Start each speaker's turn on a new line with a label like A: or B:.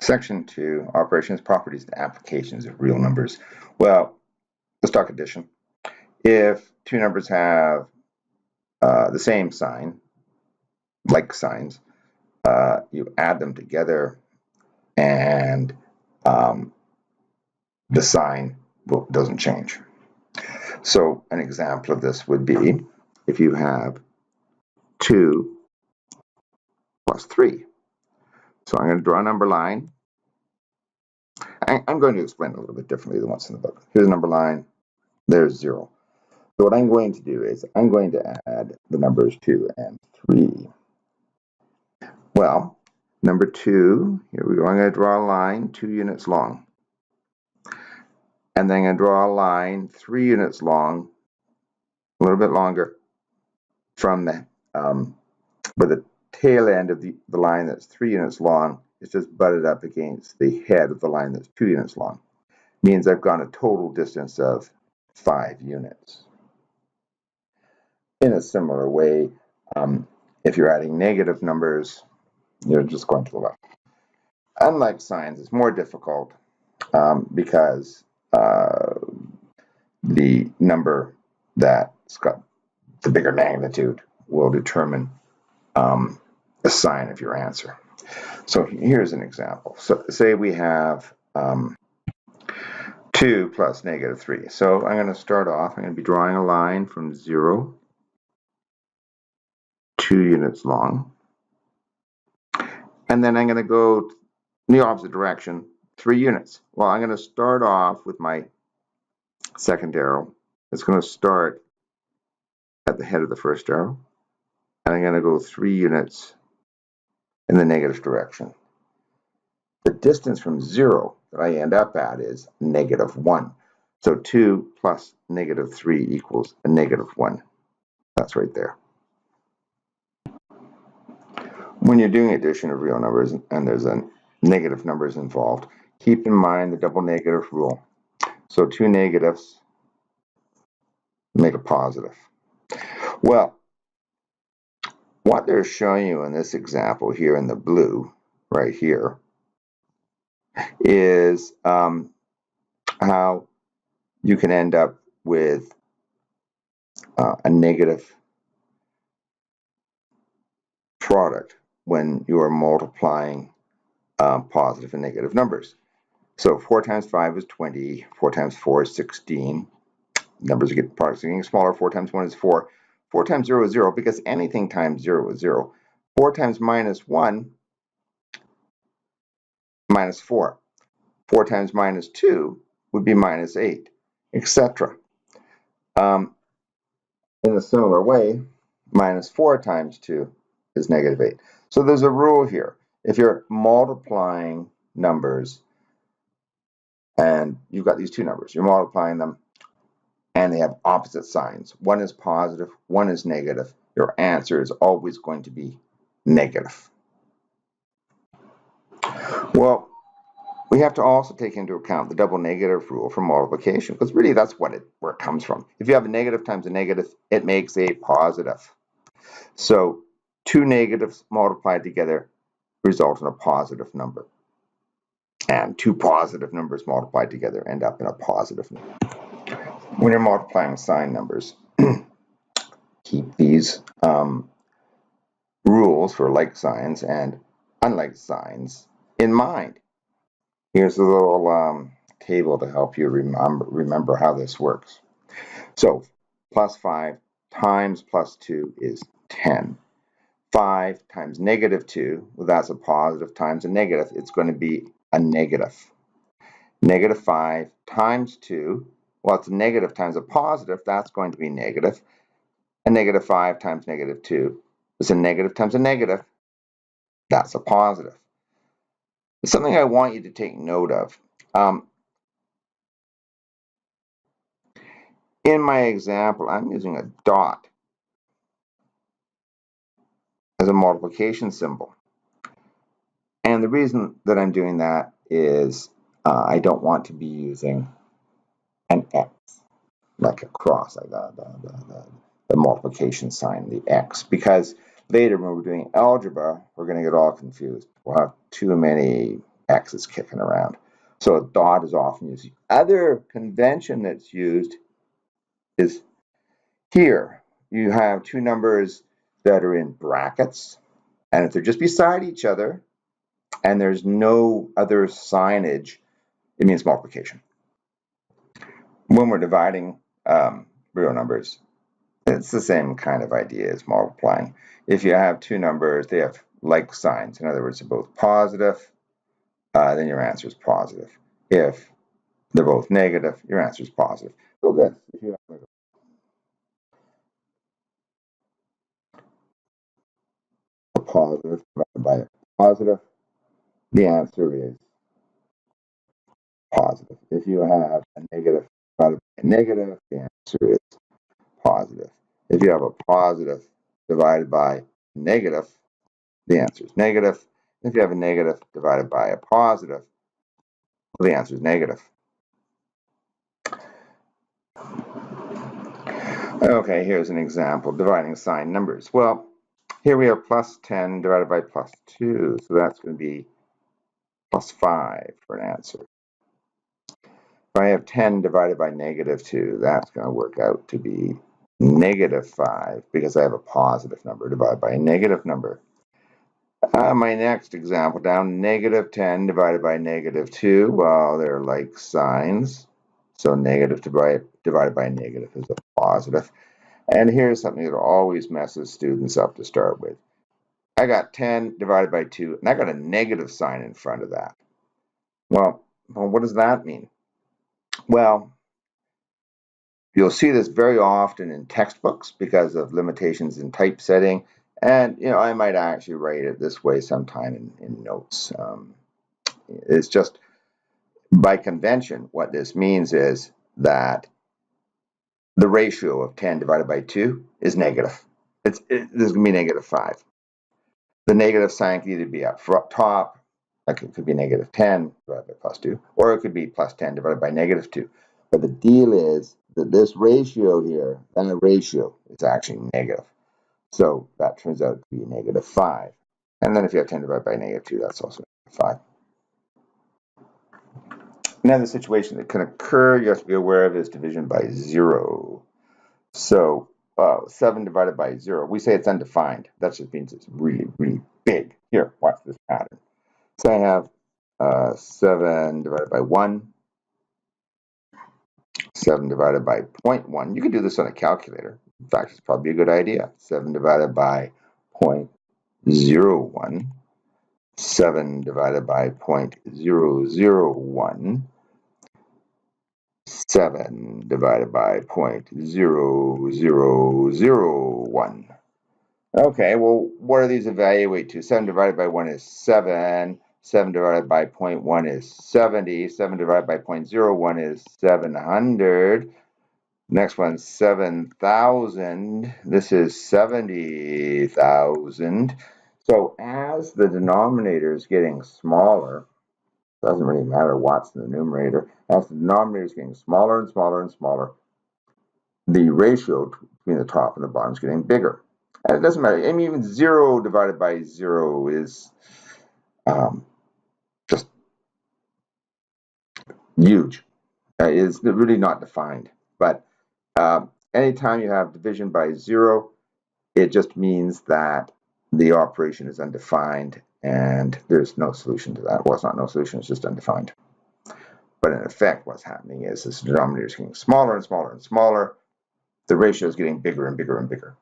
A: Section 2, operations, properties, and applications of real numbers. Well, let's talk addition. If two numbers have the same sign, like signs, you add them together and the sign doesn't change. So an example of this would be if you have 2 plus 3. So I'm going to draw a number line. I'm going to explain it a little bit differently than what's in the book. Here's a number line. There's 0. So what I'm going to do is I'm going to add the numbers 2 and 3. Well, number 2, here we go. I'm going to draw a line 2 units long. And then I'm going to draw a line 3 units long, a little bit longer, from the where the tail end of the line that's 3 units long is just butted up against the head of the line that's 2 units long. Means I've gone a total distance of 5 units. In a similar way, if you're adding negative numbers, you're just going to the left. Unlike signs, it's more difficult because the number that's got the bigger magnitude will determine the sign of your answer. So here's an example. So say we have 2 plus negative 3. So I'm going to start off, I'm going to be drawing a line from 0, 2 units long. And then I'm going to go in the opposite direction, 3 units. Well, I'm going to start off with my second arrow. It's going to start at the head of the first arrow. And I'm going to go 3 units in the negative direction. The distance from 0 that I end up at is -1. So 2 plus -3 equals a -1. That's right there. When you're doing addition of real numbers and there's a negative numbers involved, keep in mind the double negative rule. So 2 negatives make a positive. Well, what they're showing you in this example here in the blue, right here, is how you can end up with a negative product when you are multiplying positive and negative numbers. So 4 times 5 is 20, 4 times 4 is 16. Numbers get products getting smaller. 4 times 1 is 4. 4 times 0 is 0 because anything times 0 is 0. 4 times -1, -4. 4 times -2 would be -8, etc. In a similar way, -4 times 2 is -8. So there's a rule here. If you're multiplying numbers and you've got these two numbers, you're multiplying them and they have opposite signs. One is positive, one is negative. Your answer is always going to be negative. Well, we have to also take into account the double negative rule for multiplication, because really that's where it comes from. If you have a negative times a negative, it makes a positive. So 2 negatives multiplied together result in a positive number. And 2 positive numbers multiplied together end up in a positive number. When you're multiplying sign numbers, keep these rules for like signs and unlike signs in mind. Here's a little table to help you remember how this works. So +5 times +2 is 10. 5 times -2, well, that's a positive times a negative. It's going to be a negative. -5 times 2, well, it's a negative times a positive. That's going to be negative. A -5 times -2 is a negative times a negative. That's a positive. It's something I want you to take note of. In my example, I'm using a dot as a multiplication symbol. And the reason that I'm doing that is I don't want to be using an X, like a cross, like the multiplication sign, the X, because later when we're doing algebra, we're going to get all confused. We'll have too many X is kicking around. So a dot is often used. The other convention that's used is here. You have two numbers that are in brackets, and if they're just beside each other and there's no other signage, it means multiplication. When we're dividing real numbers, it's the same kind of idea as multiplying. If you have two numbers, they have like signs. In other words, they're both positive, then your answer is positive. If they're both negative, your answer is positive. So this, if you have a positive divided by a positive, the answer is positive. If you have a negative divided by a negative, the answer is positive. If you have a positive divided by negative, the answer is negative. If you have a negative divided by a positive, well, the answer is negative. Okay, here's an example, dividing signed numbers. Well, here we have plus 10 divided by plus 2, so that's going to be plus 5 for an answer. If I have 10 divided by negative 2, that's going to work out to be negative 5 because I have a positive number divided by a negative number. My next example down, negative 10 divided by negative 2, well, they're like signs. So negative divided by negative is a positive. And here's something that always messes students up to start with. I got 10 divided by 2, and I got a negative sign in front of that. Well, what does that mean? Well, you'll see this very often in textbooks because of limitations in typesetting. And, I might actually write it this way sometime in notes. It's just by convention, what this means is that the ratio of 10 divided by 2 is negative. This is going to be negative 5. The negative sign can either be up top, like it could be negative 10 divided by plus 2, or it could be plus 10 divided by negative 2. But the deal is that this ratio here, and the ratio is actually negative. So that turns out to be negative 5. And then if you have 10 divided by negative 2, that's also negative 5. Another situation that can occur you have to be aware of is division by 0. So 7 divided by 0, we say it's undefined. That just means it's really, really big. Here, watch this pattern. So I have 7 divided by 1, 7 divided by 0.1. You can do this on a calculator. In fact, it's probably a good idea. 7 divided by 0.01, 7 divided by 0.001, 7 divided by 0.0001. Okay, well, what do these evaluate to? 7 divided by 1 is 7. 7 divided by 0.1 is 70. 7 divided by 0.01 is 700. Next one, 7,000. This is 70,000. So as the denominator is getting smaller, doesn't really matter what's in the numerator, as the denominator is getting smaller and smaller and smaller, the ratio between the top and the bottom is getting bigger. And it doesn't matter. I mean, even 0 divided by 0 is just huge. It's really not defined. But anytime you have division by 0, it just means that the operation is undefined and there's no solution to that. Well, it's not no solution, it's just undefined. But in effect, what's happening is this denominator is getting smaller and smaller and smaller. The ratio is getting bigger and bigger and bigger.